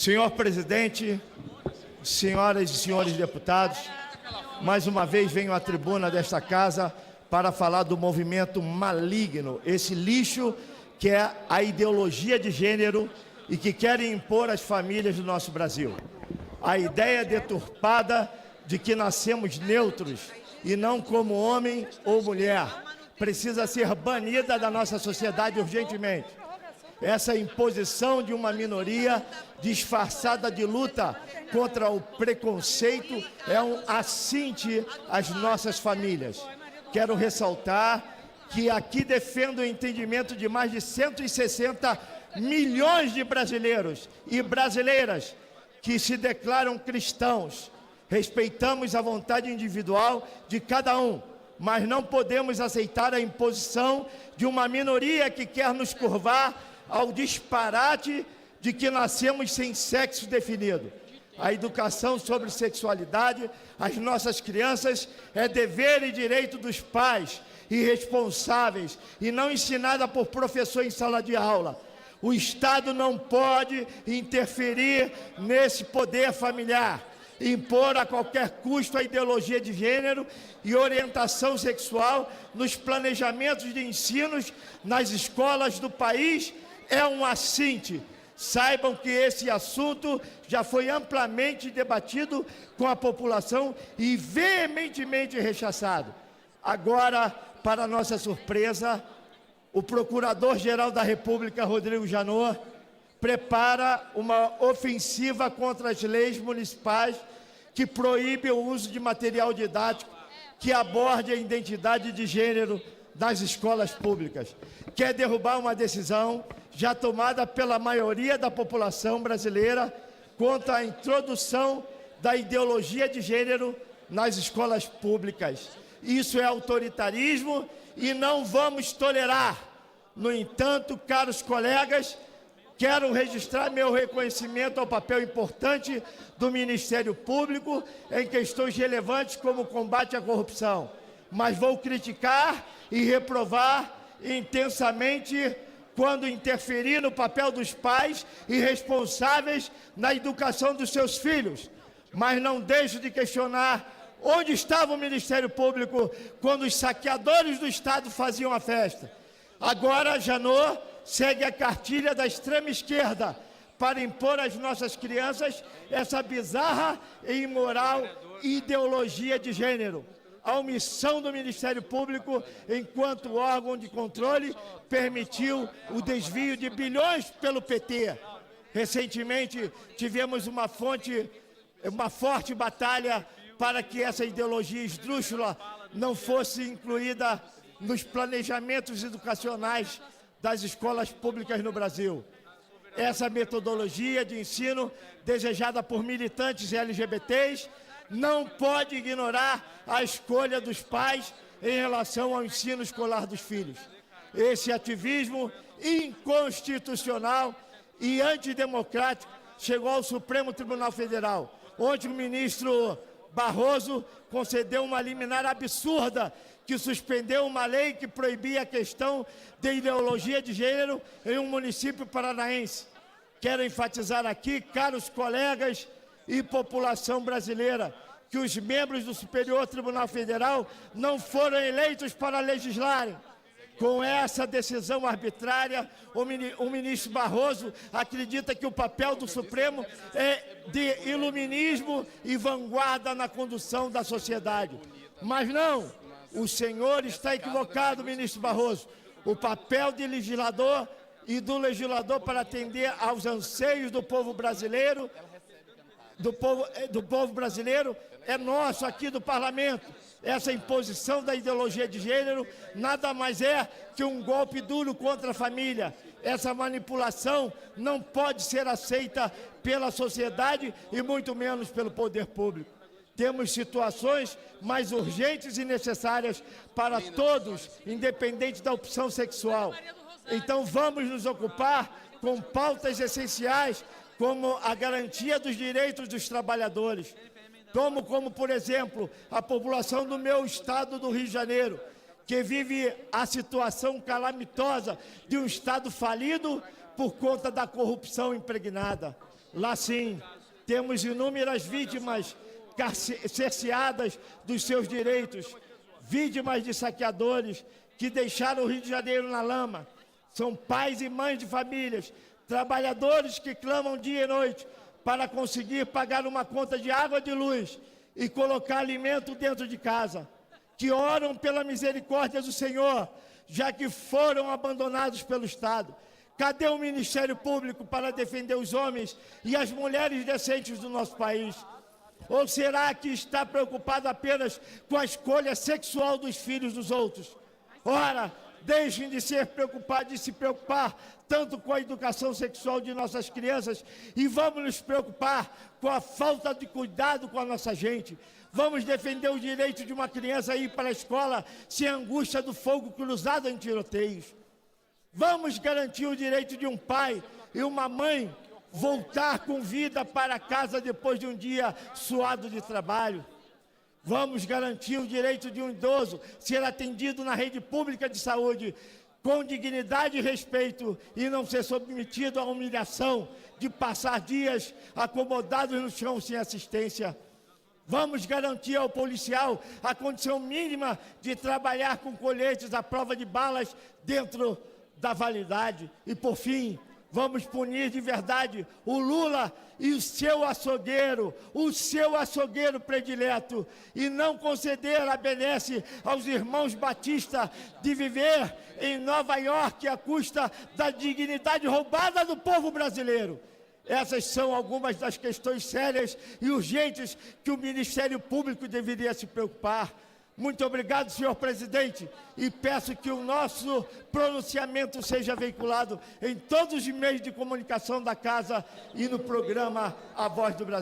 Senhor presidente, senhoras e senhores deputados, mais uma vez venho à tribuna desta casa para falar do movimento maligno, esse lixo que é a ideologia de gênero e que querem impor às famílias do nosso Brasil. A ideia deturpada de que nascemos neutros e não como homem ou mulher precisa ser banida da nossa sociedade urgentemente. Essa imposição de uma minoria disfarçada de luta contra o preconceito é um assinte às nossas famílias. Quero ressaltar que aqui defendo o entendimento de mais de 160 milhões de brasileiros e brasileiras que se declaram cristãos. Respeitamos a vontade individual de cada um, mas não podemos aceitar a imposição de uma minoria que quer nos curvar ao disparate de que nascemos sem sexo definido. A educação sobre sexualidade às nossas crianças é dever e direito dos pais e responsáveis e não ensinada por professor em sala de aula. O Estado não pode interferir nesse poder familiar, impor a qualquer custo a ideologia de gênero e orientação sexual nos planejamentos de ensinos nas escolas do país é um assinte. Saibam que esse assunto já foi amplamente debatido com a população e veementemente rechaçado. Agora, para nossa surpresa, o Procurador-Geral da República, Rodrigo Janot, prepara uma ofensiva contra as leis municipais que proíbe o uso de material didático que aborde a identidade de gênero das escolas públicas. Quer derrubar uma decisão já tomada pela maioria da população brasileira contra a introdução da ideologia de gênero nas escolas públicas. Isso é autoritarismo e não vamos tolerar. No entanto, caros colegas, quero registrar meu reconhecimento ao papel importante do Ministério Público em questões relevantes como o combate à corrupção, mas vou criticar e reprovar intensamente quando interferir no papel dos pais e responsáveis na educação dos seus filhos. Mas não deixo de questionar onde estava o Ministério Público quando os saqueadores do Estado faziam a festa. Agora, Janot segue a cartilha da extrema-esquerda para impor às nossas crianças essa bizarra e imoral ideologia de gênero. A omissão do Ministério Público, enquanto órgão de controle, permitiu o desvio de bilhões pelo PT. Recentemente, tivemos uma forte batalha para que essa ideologia esdrúxula não fosse incluída nos planejamentos educacionais das escolas públicas no Brasil. Essa metodologia de ensino, desejada por militantes LGBTs, não pode ignorar a escolha dos pais em relação ao ensino escolar dos filhos. Esse ativismo inconstitucional e antidemocrático chegou ao Supremo Tribunal Federal, onde o ministro Barroso concedeu uma liminar absurda que suspendeu uma lei que proibia a questão de ideologia de gênero em um município paranaense. Quero enfatizar aqui, caros colegas e população brasileira, que os membros do Superior Tribunal Federal não foram eleitos para legislarem. Com essa decisão arbitrária, o ministro Barroso acredita que o papel do Supremo é de iluminismo e vanguarda na condução da sociedade. Mas não, o senhor está equivocado, ministro Barroso. O papel de legislador e do legislador para atender aos anseios do povo brasileiro, é nosso aqui do Parlamento. Essa imposição da ideologia de gênero nada mais é que um golpe duro contra a família. Essa manipulação não pode ser aceita pela sociedade e muito menos pelo poder público. Temos situações mais urgentes e necessárias para todos, independente da opção sexual. Então vamos nos ocupar com pautas essenciais, como a garantia dos direitos dos trabalhadores, como, por exemplo, a população do meu estado do Rio de Janeiro, que vive a situação calamitosa de um estado falido por conta da corrupção impregnada. Lá sim, temos inúmeras vítimas cerceadas dos seus direitos, vítimas de saqueadores que deixaram o Rio de Janeiro na lama. São pais e mães de famílias, trabalhadores que clamam dia e noite para conseguir pagar uma conta de água e de luz e colocar alimento dentro de casa, que oram pela misericórdia do Senhor, já que foram abandonados pelo Estado. Cadê o Ministério Público para defender os homens e as mulheres decentes do nosso país? Ou será que está preocupado apenas com a escolha sexual dos filhos dos outros? Ora, deixem de se preocupar tanto com a educação sexual de nossas crianças e vamos nos preocupar com a falta de cuidado com a nossa gente. Vamos defender o direito de uma criança a ir para a escola sem a angústia do fogo cruzado em tiroteios. Vamos garantir o direito de um pai e uma mãe voltar com vida para casa depois de um dia suado de trabalho. Vamos garantir o direito de um idoso ser atendido na rede pública de saúde com dignidade e respeito e não ser submetido à humilhação de passar dias acomodados no chão sem assistência. Vamos garantir ao policial a condição mínima de trabalhar com coletes à prova de balas dentro da validade. E, por fim, vamos punir de verdade o Lula e o seu açougueiro predileto, e não conceder a benesse aos irmãos Batista de viver em Nova York à custa da dignidade roubada do povo brasileiro. Essas são algumas das questões sérias e urgentes que o Ministério Público deveria se preocupar. Muito obrigado, senhor presidente, e peço que o nosso pronunciamento seja veiculado em todos os meios de comunicação da Casa e no programa A Voz do Brasil.